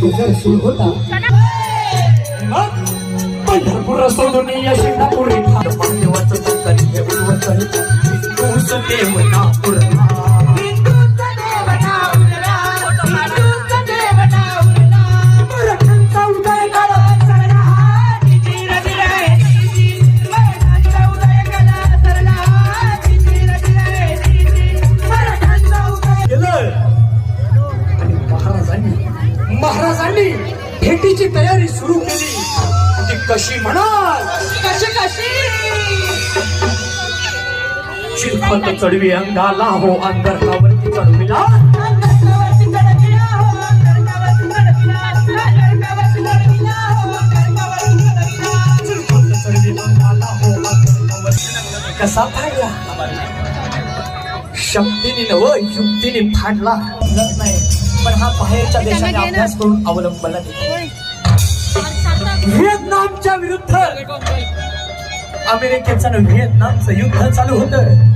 तुझा सुरू होता पंढरपूर सोडून या शिंगापुरी देवाचं संतानी हे उद्वचन हिंदूच देवनापुर महाराजांनी भेटीची तयारी सुरू केली ती कशी म्हणाल कशी चिरफत चढवी अंगाला हो अंतरकावरती चढविला कसा फाडला शक्तीने नव युक्तीने फाडला नाही पण हा बाहेरच्या देशाने अभ्यास करून अवलंबला व्हिएतनामच्या विरुद्ध अमेरिकेचं व्हिएतनामचं युद्ध चालू होतं